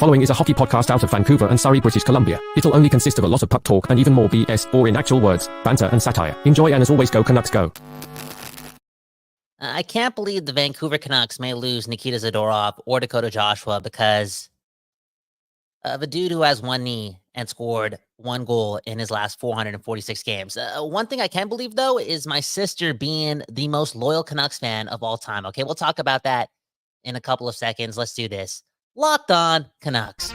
following is a hockey podcast out of Vancouver and Surrey, British Columbia. It'll only consist of a lot of puck talk and even more BS, or in actual words, banter and satire. Enjoy, and as always, go Canucks go. I can't believe the Vancouver Canucks may lose Nikita Zadorov or Dakota Joshua because of a dude who has one knee and scored one goal in his last 446 games. One thing I can believe, though, is my sister being the most loyal Canucks fan of all time. Okay, we'll talk about that in a couple of seconds. Let's do this. Locked On Canucks.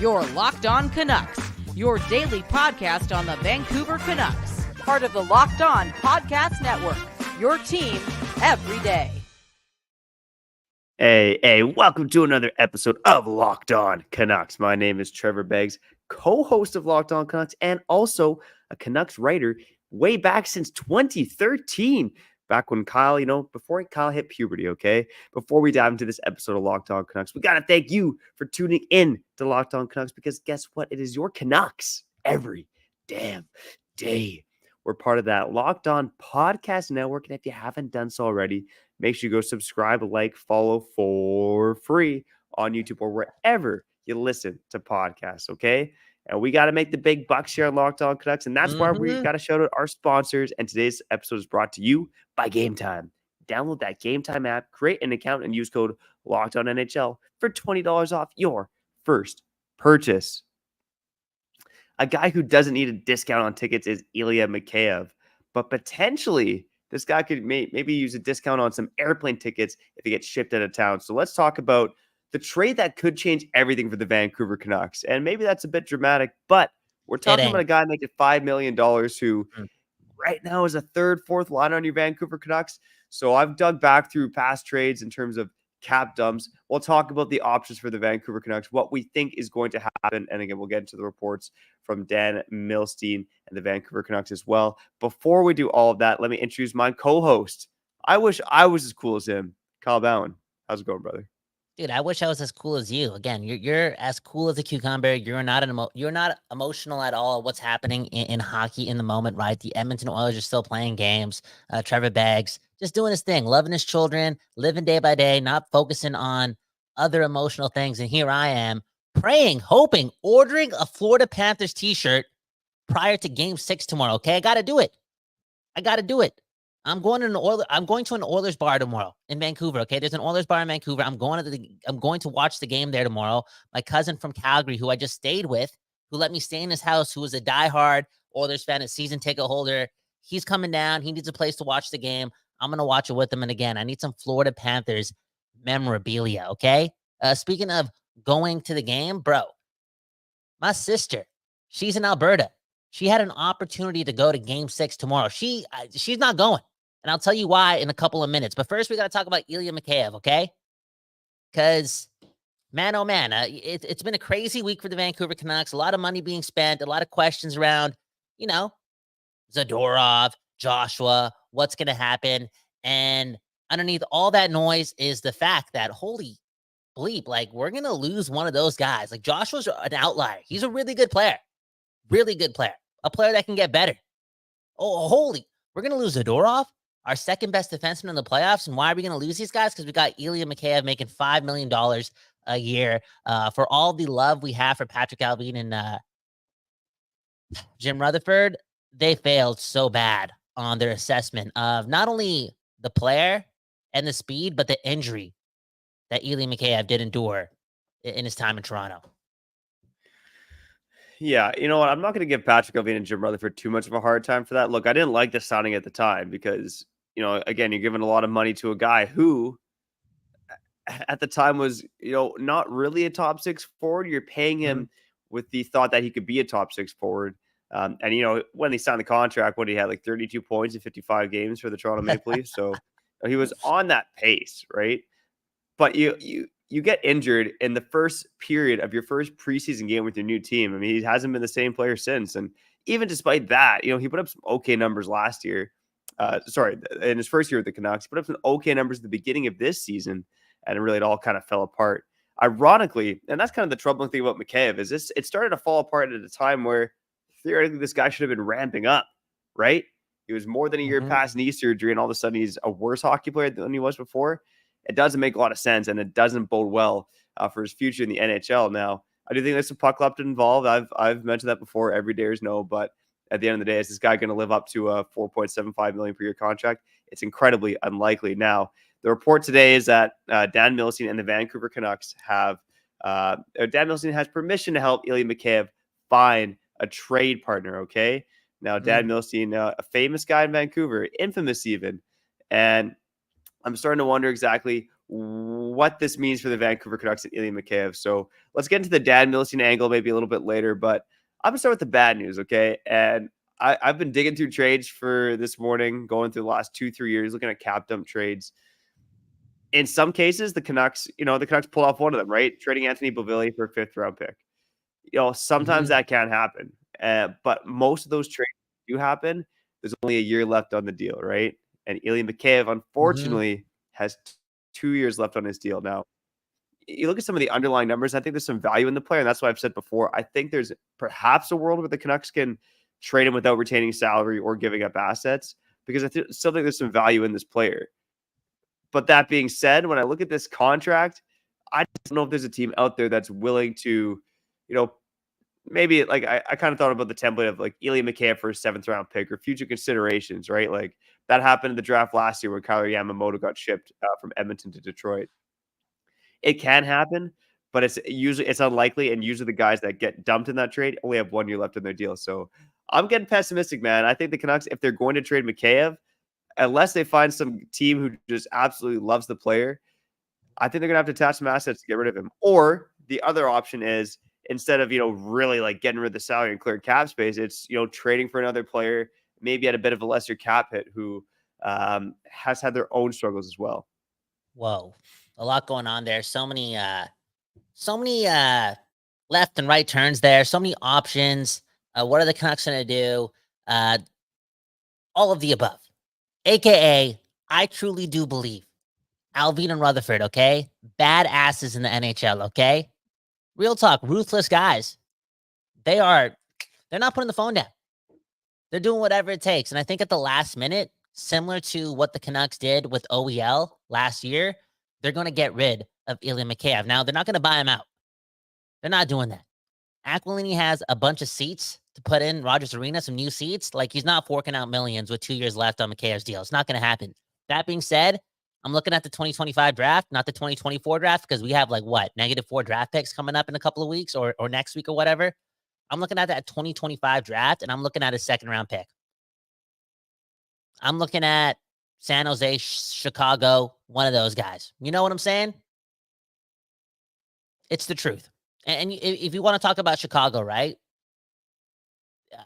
You're Locked On Canucks, your daily podcast on the Vancouver Canucks, part of the Locked On Podcast Network, your team every day. Hey, welcome to another episode of Locked On Canucks. My name is Trevor Beggs, co-host of Locked On Canucks, and also a Canucks writer way back since 2013. Back when Kyle, before Kyle hit puberty, okay? Before we dive into this episode of Locked On Canucks, we got to thank you for tuning in to Locked On Canucks, because guess what? It is your Canucks every damn day. We're part of that Locked On Podcast Network, and if you haven't done so already, make sure you go subscribe, like, follow for free on YouTube or wherever you listen to podcasts, okay? And we got to make the big bucks here on Locked On Canucks, and that's why we got to shout out our sponsors. And today's episode is brought to you by Game Time. Download that Game Time app, create an account, and use code LOCKEDONNHL for $20 off your first purchase. A guy who doesn't need a discount on tickets is Ilya Mikheyev, but potentially this guy could maybe use a discount on some airplane tickets if he gets shipped out of town. So let's talk about the trade that could change everything for the Vancouver Canucks. And maybe that's a bit dramatic, but we're talking about a guy making $5 million who right now is a third, fourth liner on your Vancouver Canucks. So I've dug back through past trades in terms of cap dumps. We'll talk about the options for the Vancouver Canucks, what we think is going to happen. And again, we'll get into the reports from Dan Milstein and the Vancouver Canucks as well. Before we do all of that, let me introduce my co-host. I wish I was as cool as him, Kyle Bowen. How's it going, brother? Dude, I wish I was as cool as you. Again, you're as cool as a cucumber. You're not emotional at all. What's happening in hockey in the moment, right? The Edmonton Oilers are still playing games. Trevor Beggs just doing his thing, loving his children, living day by day, not focusing on other emotional things. And here I am praying, hoping, ordering a Florida Panthers t-shirt prior to Game 6 tomorrow. Okay, I got to do it. I'm going to an Oilers bar tomorrow in Vancouver. Okay, there's an Oilers bar in Vancouver. I'm going to watch the game there tomorrow. My cousin from Calgary, who I just stayed with, who let me stay in his house, who was a diehard Oilers fan, a season ticket holder, he's coming down. He needs a place to watch the game. I'm gonna watch it with him. And again, I need some Florida Panthers memorabilia. Okay. Speaking of going to the game, bro, my sister, she's in Alberta. She had an opportunity to go to Game 6 tomorrow. She's not going. And I'll tell you why in a couple of minutes. But first, we got to talk about Ilya Mikheyev, okay? Because, man, oh, man, it's been a crazy week for the Vancouver Canucks. A lot of money being spent, a lot of questions around, Zadorov, Joshua, what's going to happen. And underneath all that noise is the fact that, holy bleep, like, we're going to lose one of those guys. Like, Joshua's an outlier. He's a really good player. A player that can get better. We're going to lose Zadorov, our second best defenseman in the playoffs. And why are we going to lose these guys? Because we got Ilya Mikheyev making $5 million a year for all the love we have for Patrick Allvin and Jim Rutherford. They failed so bad on their assessment of not only the player and the speed, but the injury that Ilya Mikheyev did endure in his time in Toronto. Yeah, you know what? I'm not going to give Patrick Allvin and Jim Rutherford too much of a hard time for that. Look, I didn't like the signing at the time because, again, you're giving a lot of money to a guy who at the time was, not really a top six forward. You're paying him with the thought that he could be a top six forward. And, when he signed the contract, he had like 32 points in 55 games for the Toronto Maple Leafs. So he was on that pace, right? But you get injured in the first period of your first preseason game with your new team. I mean, he hasn't been the same player since. And even despite that, he put up some okay numbers last year. In his first year with the Canucks, he put up some okay numbers at the beginning of this season. And really, it all kind of fell apart. Ironically, and that's kind of the troubling thing about Mikheyev, is it started to fall apart at a time where theoretically this guy should have been ramping up, right? He was more than a year past knee surgery, and all of a sudden he's a worse hockey player than he was before. It doesn't make a lot of sense, and it doesn't bode well for his future in the NHL. Now, I do think there's some puck luck involved. I've mentioned that before. Every Dares know, but at the end of the day, is this guy going to live up to a $4.75 million per year contract? It's incredibly unlikely. Now, the report today is that Dan Milstein and the Vancouver Canucks have Dan Milstein has permission to help Ilya Mikheyev find a trade partner. Okay, now Dan Milstein, a famous guy in Vancouver, infamous even, and I'm starting to wonder exactly what this means for the Vancouver Canucks and Ilya Mikheyev. So let's get into the Dan Milstein angle maybe a little bit later, but I'm going to start with the bad news, okay? And I've been digging through trades for this morning, going through the last 2-3 years, looking at cap dump trades. In some cases, the Canucks pulled off one of them, right? Trading Anthony Beauvillier for a 5th-round pick. Sometimes that can happen. But most of those trades do happen. There's only a year left on the deal, right? And Ilya Mikheyev, unfortunately, has 2 years left on his deal. Now, you look at some of the underlying numbers, I think there's some value in the player, and that's why I've said before, I think there's perhaps a world where the Canucks can trade him without retaining salary or giving up assets, because I still think there's some value in this player. But that being said, when I look at this contract, I don't know if there's a team out there that's willing to, maybe like I kind of thought about the template of like Ilya Mikheyev for a 7th-round pick or future considerations, right? Like that happened in the draft last year when Kyler Yamamoto got shipped from Edmonton to Detroit. It can happen, but it's unlikely, and usually the guys that get dumped in that trade only have 1 year left in their deal. So I'm getting pessimistic, man. I think the Canucks, if they're going to trade Mikheyev, unless they find some team who just absolutely loves the player, I think they're gonna have to attach some assets to get rid of him. Or the other option is, instead of really like getting rid of the salary and clear cap space, it's trading for another player, maybe at a bit of a lesser cap hit, who has had their own struggles as well. Whoa, a lot going on there. So many left and right turns there. So many options. What are the Canucks going to do? All of the above. AKA, I truly do believe Alvin and Rutherford, okay? Badasses in the NHL, okay? Real talk, ruthless guys. They're not putting the phone down. They're doing whatever it takes. And I think at the last minute, similar to what the Canucks did with OEL last year, they're going to get rid of Ilya Mikheyev. Now, they're not going to buy him out. They're not doing that. Aquilini has a bunch of seats to put in Rogers Arena, some new seats. Like, he's not forking out millions with 2 years left on Mikheyev's deal. It's not going to happen. That being said, I'm looking at the 2025 draft, not the 2024 draft, because we have -4 draft picks coming up in a couple of weeks or next week or whatever. I'm looking at that 2025 draft, and I'm looking at a 2nd-round pick. I'm looking at San Jose, Chicago, one of those guys. You know what I'm saying? It's the truth. And if you want to talk about Chicago, right?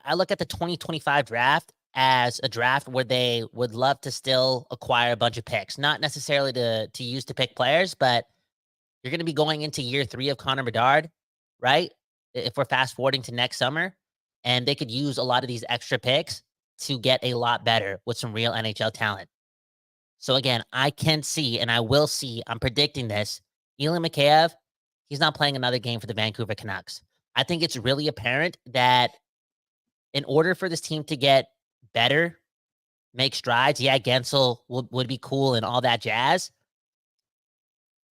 I look at the 2025 draft as a draft where they would love to still acquire a bunch of picks, not necessarily to use to pick players, but you're going to be going into year 3 of Connor Bedard, right? If we're fast forwarding to next summer, and they could use a lot of these extra picks to get a lot better with some real NHL talent. So again, I can see, and I will see, I'm predicting this, Ilya Mikheyev, he's not playing another game for the Vancouver Canucks. I think it's really apparent that in order for this team to get better, make strides, yeah, Gensel would be cool and all that jazz.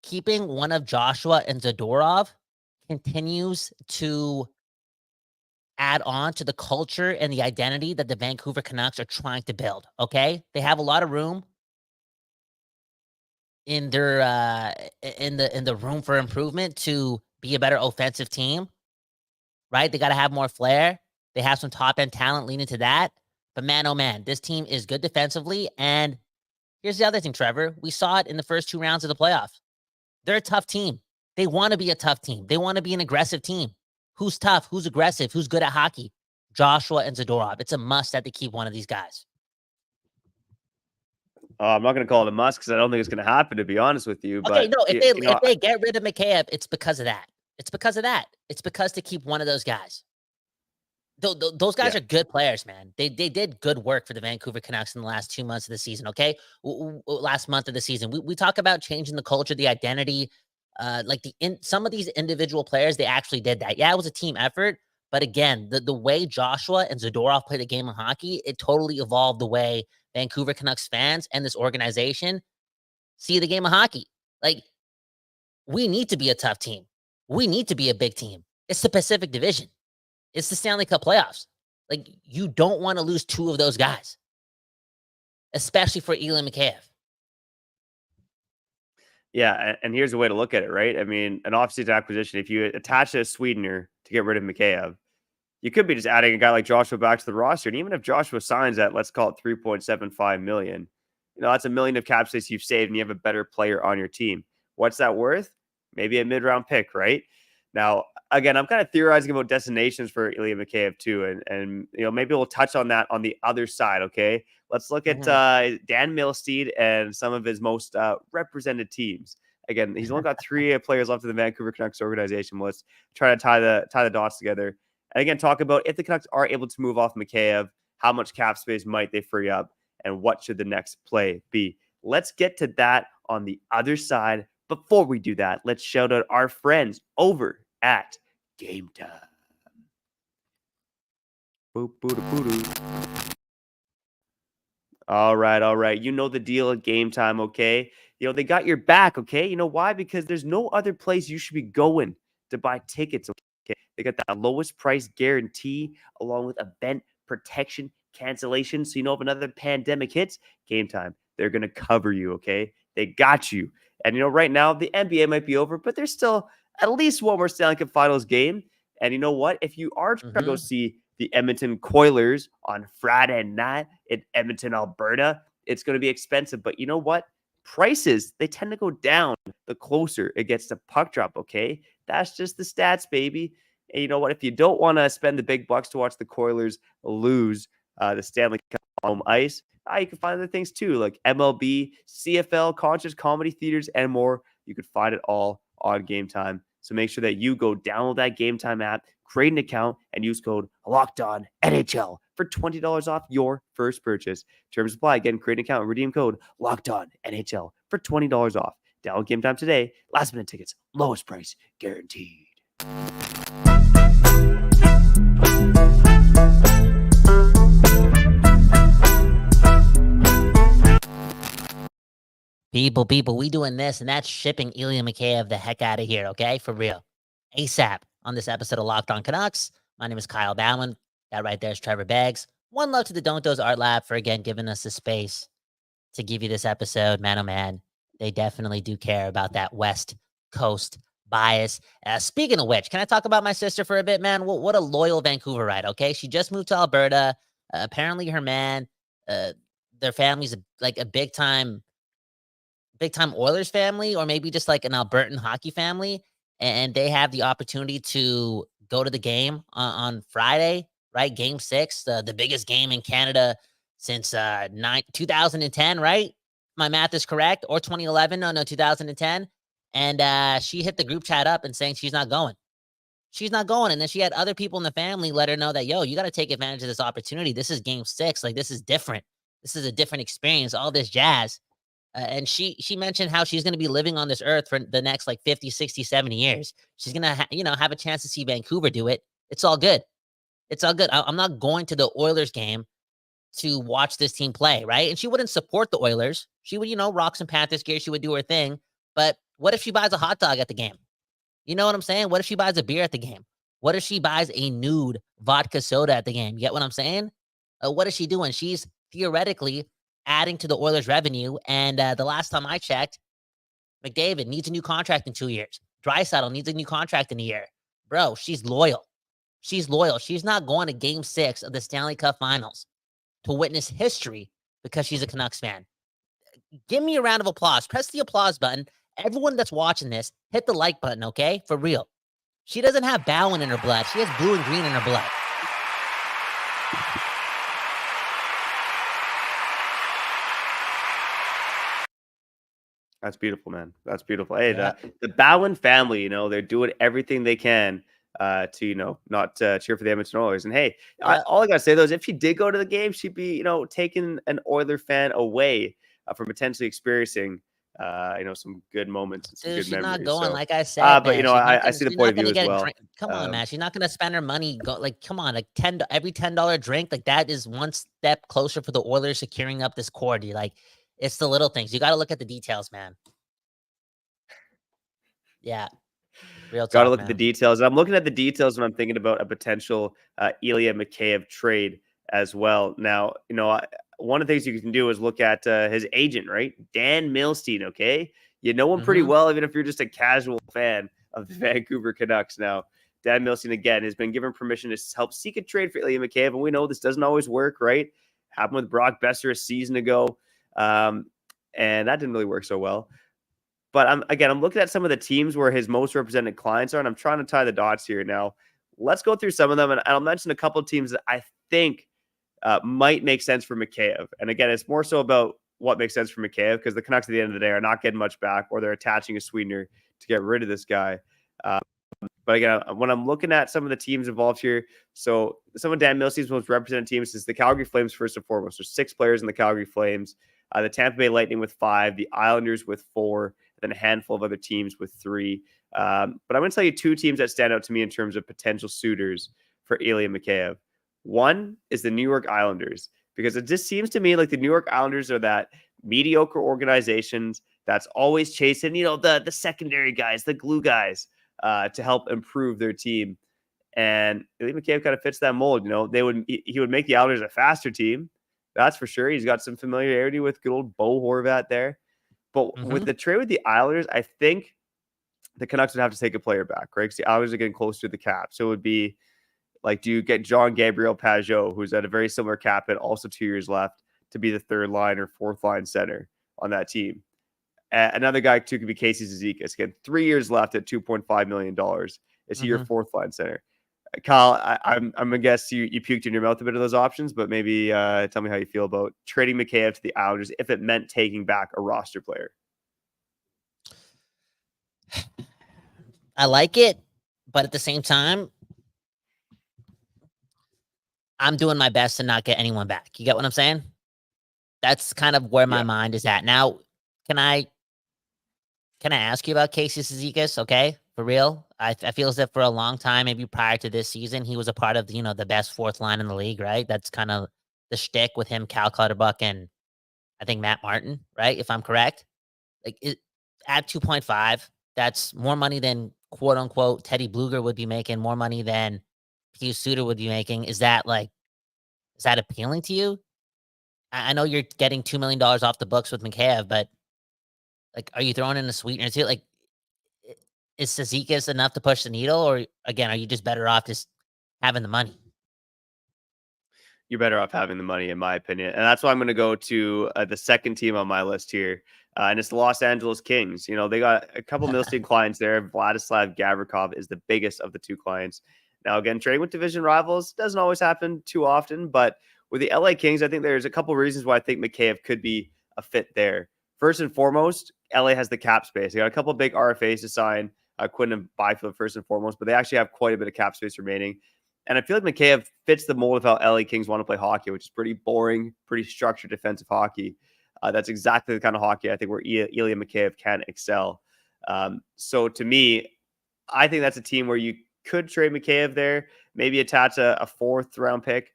Keeping one of Joshua and Zadorov continues to add on to the culture and the identity that the Vancouver Canucks are trying to build, okay? They have a lot of room in their in the room for improvement to be a better offensive team, right? They got to have more flair. They have some top end talent leaning to that. But man, oh man, this team is good defensively. And here's the other thing, Trevor. We saw it in the first 2 rounds of the playoffs. They're a tough team. They want to be a tough team. They want to be an aggressive team. Who's tough? Who's aggressive? Who's good at hockey? Joshua and Zadorov. It's a must that they keep one of these guys. I'm not going to call it a must because I don't think it's going to happen, to be honest with you. Okay, but no, if they get rid of Mikheyev, it's because of that. It's because of that. It's because to keep one of those guys. Those guys are good players, man. They did good work for the Vancouver Canucks in the last 2 months of the season, okay? Last month of the season. We talk about changing the culture, the identity. Some of these individual players, they actually did that. Yeah, it was a team effort, But again, the way Joshua and Zadorov play the game of hockey, it totally evolved the way Vancouver Canucks fans and this organization see the game of hockey. Like, we need to be a tough team. We need to be a big team. It's the Pacific Division. It's the Stanley Cup playoffs. Like, you don't want to lose two of those guys, especially for Ilya Mikheyev. Yeah, and here's a way to look at it, right? I mean, an offseason acquisition, if you attach a sweetener to get rid of Mikheyev, you could be just adding a guy like Joshua back to the roster. And even if Joshua signs at, let's call it $3.75 million, that's $1 million of cap space you've saved and you have a better player on your team. What's that worth? Maybe a mid-round pick, right? Now, again, I'm kind of theorizing about destinations for Ilya Mikheyev too. And maybe we'll touch on that on the other side, okay? Let's look at Dan Milstead and some of his most represented teams. Again, he's only got 3 players left in the Vancouver Canucks organization. Let's try to tie the dots together. And again, talk about if the Canucks are able to move off Mikheyev, how much cap space might they free up, and what should the next play be? Let's get to that on the other side. Before we do that, let's shout out our friends over at Game Time. Boop, boop, boop, boop. All right. You know the deal at Game Time, okay? They got your back, okay? You know why? Because there's no other place you should be going to buy tickets, okay? They got that lowest price guarantee along with event protection cancellation. So if another pandemic hits, Game Time, they're going to cover you, okay? They got you. And right now the NBA might be over, but there's still at least one more Stanley Cup Finals game. And you know what? If you are trying to go see the Edmonton Coilers on Friday night in Edmonton, Alberta, it's going to be expensive. But you know what? Prices, they tend to go down the closer it gets to puck drop, okay? That's just the stats, baby. And you know what? If you don't want to spend the big bucks to watch the Coilers lose the Stanley Cup on home ice, you can find other things too, like MLB, CFL, concerts, comedy theaters, and more. You can find it all on Game Time. So make sure that you go download that Game Time app, create an account, and use code LOCKEDONNHL for $20 off your first purchase. Terms apply. Again, create an account and redeem code LOCKEDONNHL for $20 off. Download Game Time today. Last minute tickets, lowest price guaranteed. People, we doing this, and that's shipping Ilya Mikheyev the heck out of here, okay? For real. ASAP on this episode of Locked On Canucks. My name is Kyle Bauman. That right there is Trevor Beggs. One love to the Don't Doze Art Lab for, again, giving us the space to give you this episode. Man, oh man, they definitely do care about that West Coast bias. Speaking of which, can I talk about my sister for a bit, man? What a loyal Vancouverite, okay? She just moved to Alberta. Apparently her man, their family's like a big-time Oilers family, or maybe just like an Albertan hockey family. And they have the opportunity to go to the game on Friday, right? Game 6, the biggest game in Canada since 2010, right? My math is correct. Or 2011. No, 2010. And she hit the group chat up and saying she's not going. She's not going. And then she had other people in the family let her know that, yo, you got to take advantage of this opportunity. This is game 6. Like, this is different. This is a different experience, all this jazz. And she mentioned how she's going to be living on this earth for the next like 50, 60, 70 years. She's going to, have a chance to see Vancouver do it. It's all good. It's all good. I'm not going to the Oilers game to watch this team play, right? And she wouldn't support the Oilers. She would, rock some Panthers gear. She would do her thing. But what if she buys a hot dog at the game? You know what I'm saying? What if she buys a beer at the game? What if she buys a nude vodka soda at the game? You get what I'm saying? What is she doing? She's theoretically adding to the Oilers' revenue. And the last time I checked, McDavid needs a new contract in 2 years. Draisaitl needs a new contract in a year. Bro, she's loyal. She's loyal. She's not going to Game 6 of the Stanley Cup Finals to witness history because she's a Canucks fan. Give me a round of applause. Press the applause button. Everyone that's watching this, hit the like button, okay? For real. She doesn't have Bowen in her blood. She has blue and green in her blood. That's beautiful, man. That's beautiful. Hey, the Bowen family, they're doing everything they can to, not cheer for the Edmonton Oilers. And hey, all I got to say, though, is if she did go to the game, she'd be, taking an Oiler fan away from potentially experiencing some good moments and some Dude, good she's not memories. going. So, Like I said, but man, she's not I gonna. see the She's point not of view gonna as get a well. drink. Come on, man. She's not gonna spend her money. Go like, come on, like every $10 drink. Like that is one step closer for the Oilers securing up this core. Dude, like it's the little things. You got to look at the details, man. Yeah, real Got to talk, look at the man. details. I'm looking at the details when I'm thinking about a potential Ilya Mikheyev trade as well. Now, one of the things you can do is look at his agent, right? Dan Milstein, okay? You know him pretty Mhm. well, even if you're just a casual fan of the Vancouver Canucks. Now, Dan Milstein, again, has been given permission to help seek a trade for Ilya Mikheyev, and we know this doesn't always work, right? Happened with Brock Besser a season ago, and that didn't really work so well. But I'm looking at some of the teams where his most represented clients are, and I'm trying to tie the dots here. Now, let's go through some of them, and I'll mention a couple of teams that I think might make sense for Mikheyev. And again, it's more so about what makes sense for Mikheyev, because the Canucks at the end of the day are not getting much back, or they're attaching a sweetener to get rid of this guy. But again, when I'm looking at some of the teams involved here, so some of Dan Milstein's most represented teams is the Calgary Flames first and foremost. There's 6 players in the Calgary Flames, the Tampa Bay Lightning with 5, the Islanders with 4, then a handful of other teams with 3. But I'm going to tell you 2 teams that stand out to me in terms of potential suitors for Ilya Mikheyev. One is the New York Islanders, because it just seems to me like the New York Islanders are that mediocre organizations that's always chasing, the secondary guys, the glue guys, to help improve their team. And Ilya Mikheyev kind of fits that mold. He would make the Islanders a faster team. That's for sure. He's got some familiarity with good old Bo Horvat there. But with the trade with the Islanders, I think the Canucks would have to take a player back, right? Because the Islanders are getting close to the cap. So it would be like, do you get John Gabriel Pajot, who's at a very similar cap and also 2 years left, to be the 3rd line or 4th line center on that team? Another guy, too, could be Casey Zizekas. Again, 3 years left at $2.5 million. Is he your 4th line center? Kyle, I'm gonna guess you puked in your mouth a bit of those options, but maybe tell me how you feel about trading Mikheyev to the Islanders if it meant taking back a roster player. I like it, but at the same time, I'm doing my best to not get anyone back. You get what I'm saying? That's kind of where my mind is at. Now, can I ask you about Casey Zizekas? Okay, for real. I feel as if for a long time, maybe prior to this season, he was a part of the best 4th line in the league, right? That's kind of the shtick with him, Cal Clutterbuck, and I think Matt Martin, right? If I'm correct, at 2.5, that's more money than quote unquote Teddy Bluger would be making, more money than Pius Suter would be making. Is that appealing to you? I know you're getting $2 million off the books with Mikheyev, but are you throwing in a sweetener too? Is Zizekas enough to push the needle, or again, are you just better off just having the money? You're better off having the money, in my opinion. And that's why I'm going to go to the second team on my list here. And it's the Los Angeles Kings. They got a couple Milstein clients there. Vladislav Gavrikov is the biggest of the 2 clients. Now, again, trading with division rivals doesn't always happen too often, but with the LA Kings, I think there's a couple reasons why I think Mikheyev could be a fit there. First and foremost, LA has the cap space. They got a couple big RFAs to sign, Quinn and Byfield first and foremost, but they actually have quite a bit of cap space remaining. And I feel like Mikheyev fits the mold of how LA Kings want to play hockey, which is pretty boring, pretty structured defensive hockey. That's exactly the kind of hockey I think where Ilya Mikheyev can excel. So to me, I think that's a team where you could trade Mikheyev there, maybe attach a 4th round pick,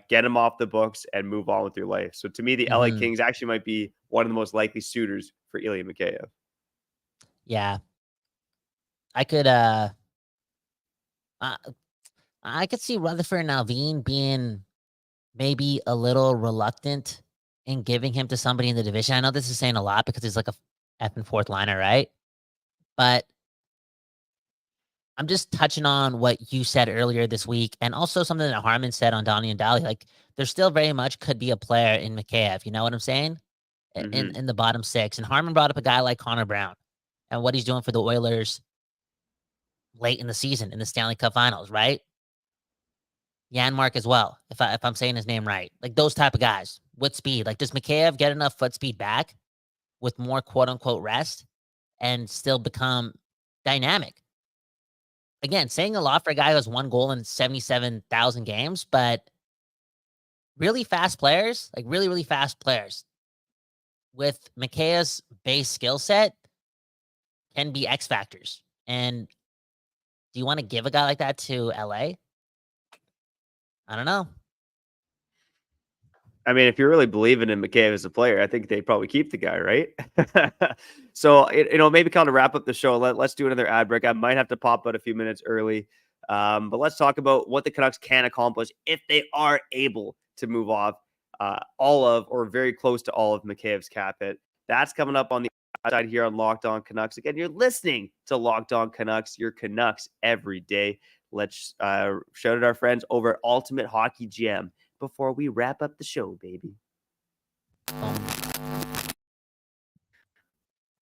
get him off the books, and move on with your life. So to me, the LA Kings actually might be one of the most likely suitors for Ilya Mikheyev. Yeah. I could see Rutherford and Alvin being maybe a little reluctant in giving him to somebody in the division. I know this is saying a lot because he's like a effing 4th liner, right? But I'm just touching on what you said earlier this week, and also something that Harmon said on Donnie and Dali. There still very much could be a player in Mikheyev. You know what I'm saying? In the bottom 6. And Harmon brought up a guy like Connor Brown and what he's doing for the Oilers late in the season in the Stanley Cup Finals, right? Janmark as well, if I'm saying his name right. Those type of guys with speed. Does Mikheyev get enough foot speed back with more quote unquote rest and still become dynamic? Again, saying a lot for a guy who has 1 goal in 77,000 games, but really fast players, really, really fast players, with Mikheyev's base skill set can be X factors. And do you want to give a guy like that to LA? I don't know. I mean, if you're really believing in Mikheyev as a player, I think they'd probably keep the guy, right? So, maybe kind of wrap up the show. Let's do another ad break. I might have to pop out a few minutes early. But let's talk about what the Canucks can accomplish if they are able to move off all of or very close to all of Mikheyev's cap hit. That's coming up on the side here on Locked On Canucks. Again, you're listening to Locked On Canucks, your Canucks every day. Let's shout out our friends over at Ultimate Hockey GM before we wrap up the show, baby.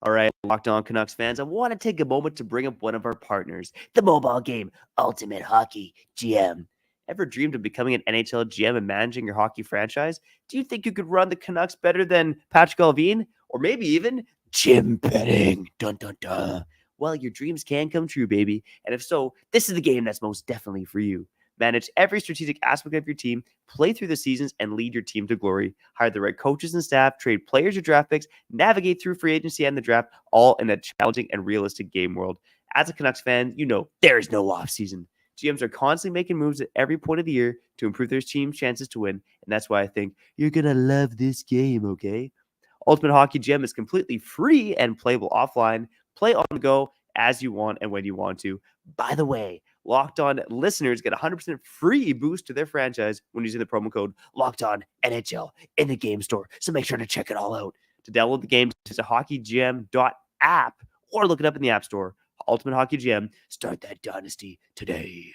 All right, Locked On Canucks fans, I want to take a moment to bring up one of our partners, the mobile game, Ultimate Hockey GM. Ever dreamed of becoming an NHL GM and managing your hockey franchise? Do you think you could run the Canucks better than Patrick Allvin? Or maybe even Jim Benning? Dun, dun, dun. Well, your dreams can come true, baby. And if so, this is the game that's most definitely for you. Manage every strategic aspect of your team, play through the seasons, and lead your team to glory. Hire the right coaches and staff, trade players or draft picks, navigate through free agency and the draft, all in a challenging and realistic game world. As a Canucks fan, you know there is no offseason. GMs are constantly making moves at every point of the year to improve their team's chances to win, and that's why I think you're going to love this game, okay? Ultimate Hockey GM is completely free and playable offline. Play on the go as you want and when you want to. By the way, Locked On listeners get 100% free boost to their franchise when using the promo code Locked On NHL in the game store. So make sure to check it all out. To download the game, visit hockeygm.app or look it up in the App Store. Ultimate Hockey GM. Start that dynasty today.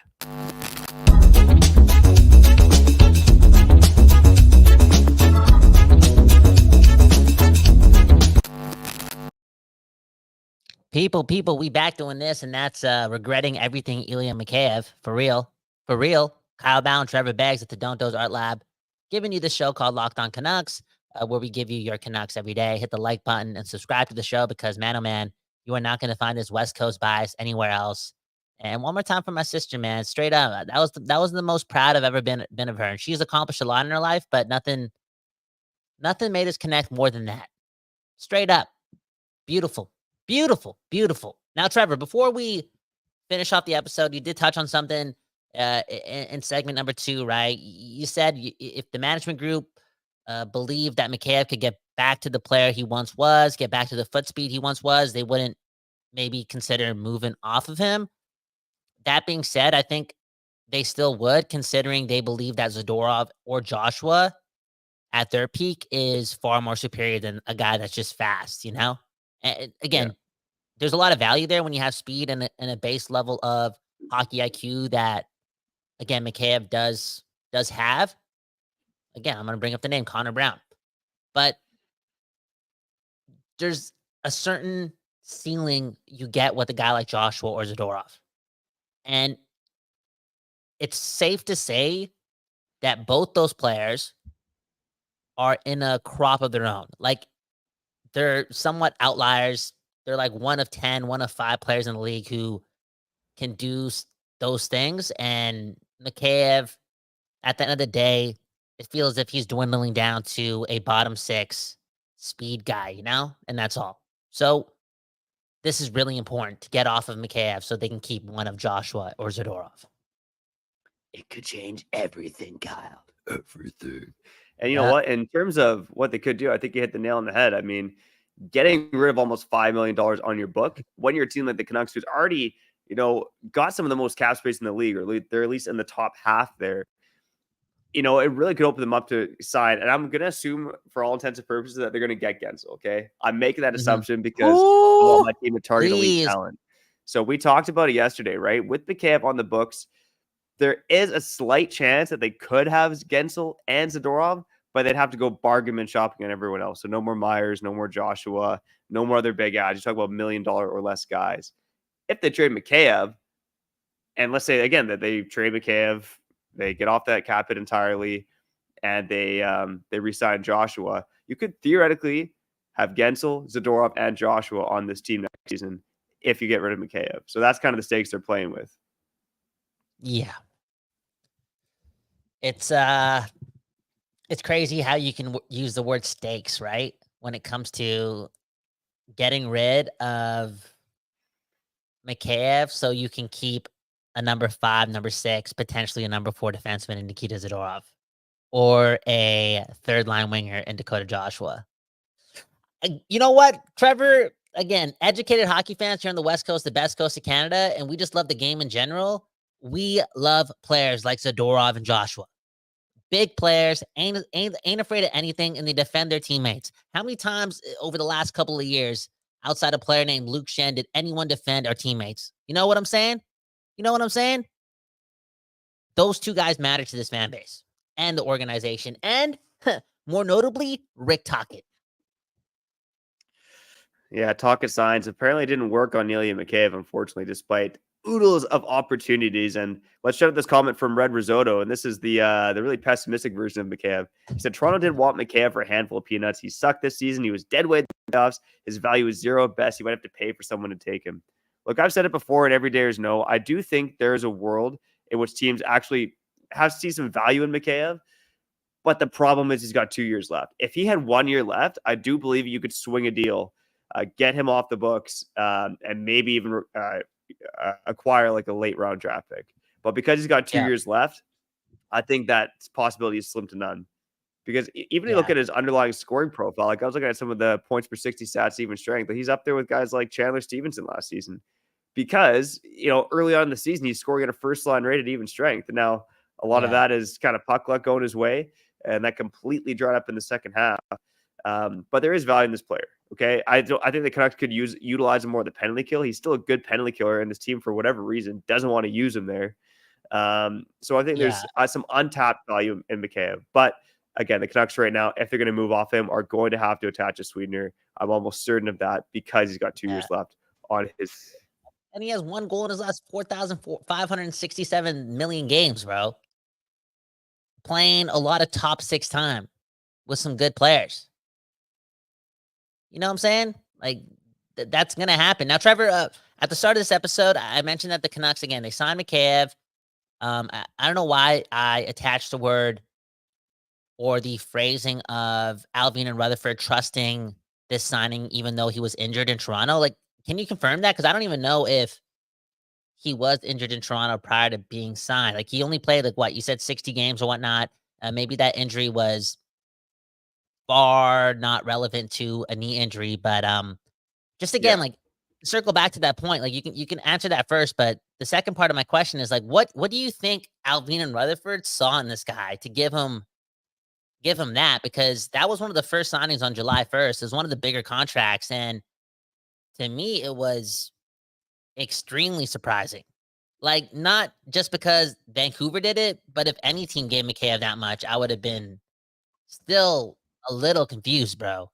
People, we back doing this, and that's regretting everything Ilya Mikheyev. For real. Kyle Bound, Trevor Beggs at the Don't Doze Art Lab, giving you the show called Locked On Canucks, where we give you your Canucks every day. Hit the like button and subscribe to the show because, man, oh man, you are not going to find this West Coast bias anywhere else. And one more time for my sister, man, straight up, that was the most proud I've ever been of her. And she's accomplished a lot in her life, but nothing made us connect more than that. Straight up, beautiful. Now, Trevor, before we finish off the episode, you did touch on something in segment number 2, right? You said if the management group believed that Mikheyev could get back to the player he once was, get back to the foot speed he once was, they wouldn't maybe consider moving off of him. That being said, I think they still would, considering they believe that Zadorov or Joshua at their peak is far more superior than a guy that's just fast, you know? And again, there's a lot of value there when you have speed and a base level of hockey IQ that, again, Mikheyev does have. Again, I'm going to bring up the name Connor Brown. But there's a certain ceiling you get with a guy like Joshua or Zadorov. And it's safe to say that both those players are in a crop of their own. Like, they're somewhat outliers. They're like 1 of 10, 1 of 5 players in the league who can do those things. And Mikheyev, at the end of the day, it feels as if he's dwindling down to a bottom 6 speed guy, you know? And that's all. So this is really important to get off of Mikheyev so they can keep one of Joshua or Zadorov. It could change everything, Kyle. Everything. And you know what? In terms of what they could do, I think you hit the nail on the head. I mean, getting rid of almost $5 million on your book when you're a team like the Canucks, who's already, got some of the most cap space in the league, or they're at least in the top half there. It really could open them up to sign. And I'm going to assume, for all intents and purposes, that they're going to get Gensel, okay? I'm making that assumption because I want my team to target elite talent. So we talked about it yesterday, right? With Mikheyev on the books, there is a slight chance that they could have Gensel and Zadorov, but they'd have to go bargain bin shopping on everyone else. So no more Myers, no more Joshua, no more other big guys. You talk about $1 million or less guys. If they trade Mikheyev, and let's say, again, that they trade Mikheyev, they get off that cap hit entirely, and they re-sign Joshua, you could theoretically have Gensel, Zadorov, and Joshua on this team next season if you get rid of Mikheyev. So that's kind of the stakes they're playing with. Yeah. It's crazy how you can use the word stakes, right? when it comes to getting rid of Mikheyev so you can keep a number 5, number 6, potentially a number 4 defenseman in Nikita Zadorov or a third line winger in Dakota Joshua. You know what, Trevor? Again, educated hockey fans here on the West Coast, the best coast of Canada, and we just love the game in general. We love players like Zadorov and Joshua. Big players, ain't afraid of anything, and they defend their teammates. How many times over the last couple of years, outside a player named Luke Shen, did anyone defend our teammates? You know what I'm saying? You know what I'm saying? Those two guys matter to this fan base and the organization, and more notably, Rick Tocchet. Yeah, Tocchet signs apparently didn't work on Ilya Mikheyev, unfortunately, despite oodles of opportunities. And let's check out this comment from Red Risotto, and this is the really pessimistic version of Mikheyev. He said, Toronto didn't want Mikheyev for a handful of peanuts. He sucked this season. He was dead weight in the playoffs. His value is 0 at best. He might have to pay for someone to take him. Look, I've said it before, and every day is no. I do think there is a world in which teams actually have to see some value in Mikheyev. But the problem is he's got 2 years left. If he had 1 year left, I do believe you could swing a deal, get him off the books, and maybe even acquire like a late round draft pick. But because he's got 2 years left, I think that possibility is slim to none. Because even if you look at his underlying scoring profile, like I was looking at some of the points per 60 stats, even strength, he's up there with guys like Chandler Stevenson last season. Because, early on in the season, he's scoring at a first line rate at even strength. And now a lot of that is kind of puck luck going his way. And that completely dried up in the second half. But there is value in this player. Okay. I think the Canucks could utilize him more of the penalty kill. He's still a good penalty killer, and this team, for whatever reason, doesn't want to use him there. So I think there's some untapped value in Mikheyev. But again, the Canucks right now, if they're going to move off him, are going to have to attach a sweetener. I'm almost certain of that because he's got 2 years left on his. And he has 1 goal in his last 4,567 million games, bro. Playing a lot of top 6 time with some good players. You know what I'm saying? Like, that's going to happen. Now, Trevor, at the start of this episode, I mentioned that the Canucks, again, they signed Mikheyev. I don't know why I attached the word or the phrasing of Alvin and Rutherford trusting this signing, even though he was injured in Toronto. Like, can you confirm that? Because I don't even know if he was injured in Toronto prior to being signed. Like, he only played, like, what? You said 60 games or whatnot. Maybe that injury was far not relevant to a knee injury. But just again, like, circle back to that point. Like, you can answer that first. But the second part of my question is, like, what do you think Alvin and Rutherford saw in this guy to give him that? Because that was one of the first signings on July 1st. It was one of the bigger contracts. And to me, it was extremely surprising. Like, not just because Vancouver did it, but if any team gave Mikheyev that much, I would have been still a little confused, bro.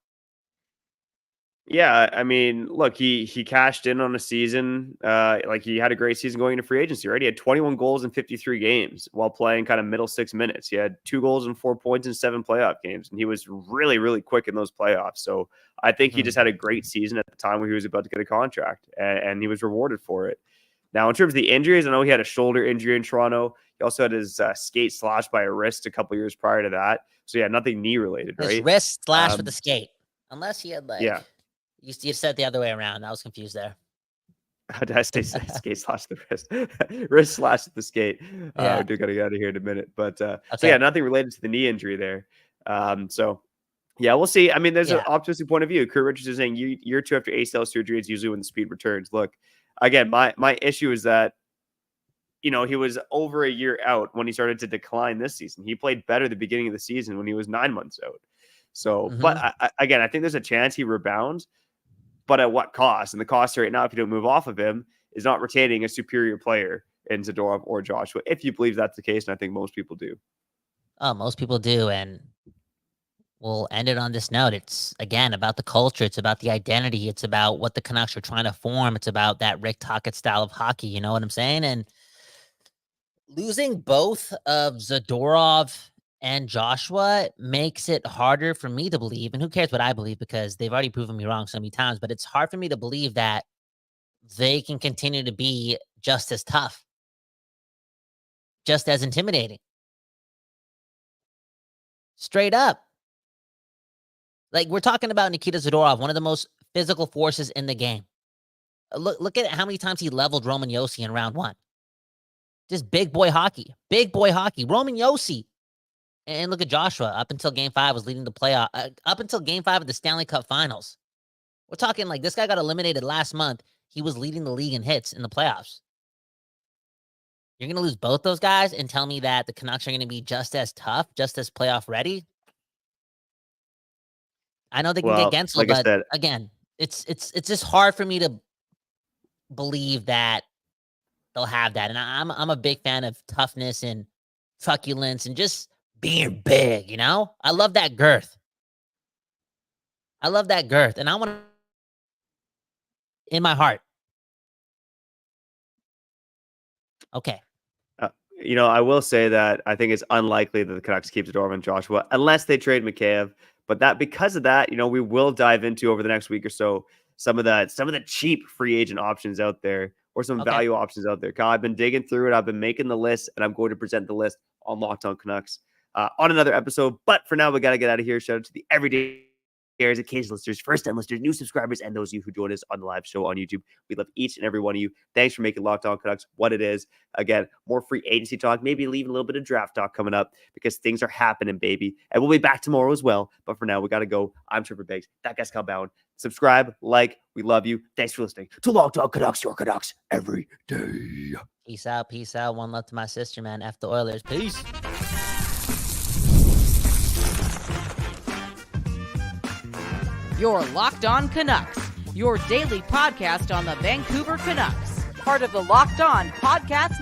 Yeah, I mean, look, he cashed in on a season. Like, he had a great season going into free agency, right? He had 21 goals in 53 games while playing kind of middle 6 minutes. He had 2 goals and 4 points in 7 playoff games, and he was really, really quick in those playoffs. So I think he just had a great season at the time where he was about to get a contract, and he was rewarded for it. Now, in terms of the injuries, I know he had a shoulder injury in Toronto. He also had his skate slashed by a wrist a couple years prior to that. So yeah, nothing knee related, right? His wrist slashed with the skate, unless he had like. Yeah. You said it the other way around. I was confused there. How did I say skate slash the wrist? Wrist slash the skate. We're going to get out of here in a minute. But so yeah, nothing related to the knee injury there. So yeah, we'll see. I mean, there's an optimistic point of view. Kurt Richards is saying year 2 after ACL surgery, it's usually when the speed returns. Look, again, my issue is that, he was over a year out when he started to decline this season. He played better at the beginning of the season when he was 9 months out. So, but I think there's a chance he rebounds. But at what cost? And the cost right now, if you don't move off of him, is not retaining a superior player in Zadorov or Joshua, if you believe that's the case. And I think most people do. Oh, most people do. And we'll end it on this note. It's, again, about the culture. It's about the identity. It's about what the Canucks are trying to form. It's about that Rick Tocchet style of hockey. You know what I'm saying? And losing both of Zadorov and Joshua makes it harder for me to believe, and who cares what I believe, because they've already proven me wrong so many times, but it's hard for me to believe that they can continue to be just as tough, just as intimidating. Straight up. Like, we're talking about Nikita Zadorov, one of the most physical forces in the game. Look at how many times he leveled Roman Josi in round 1. Just big boy hockey. Big boy hockey. Roman Josi. And look at Joshua. Up until game 5 was leading the playoff. Up until game 5 of the Stanley Cup finals. We're talking like this guy got eliminated last month. He was leading the league in hits in the playoffs. You're going to lose both those guys and tell me that the Canucks are going to be just as tough, just as playoff ready? I know they can get Gensel, like but again, it's just hard for me to believe that they'll have that. And I'm a big fan of toughness and truculence and just being big, you know? I love that girth. And I want to in my heart. Okay. I will say that I think it's unlikely that the Canucks keep Zadorov and Joshua unless they trade Mikheyev. But because of that, we will dive into over the next week or so some of the cheap free agent options out there or some value options out there. Kyle, I've been digging through it. I've been making the list, and I'm going to present the list on Locked On Canucks on another episode. But for now, we got to get out of here. Shout out to the everyday occasional listeners, first-time listeners, new subscribers, and those of you who join us on the live show on YouTube. We love each and every one of you. Thanks for making Locked On Canucks what it is. Again, more free agency talk, maybe leaving a little bit of draft talk coming up because things are happening, baby. And we'll be back tomorrow as well. But for now, we got to go. I'm Trevor Beggs. That guy's Kyle Bowen. Subscribe, like. We love you. Thanks for listening to Locked On Canucks, your Canucks every day. Peace out. Peace out. One love to my sister, man. F the Oilers. Peace. You're Locked On Canucks, your daily podcast on the Vancouver Canucks, part of the Locked On Podcast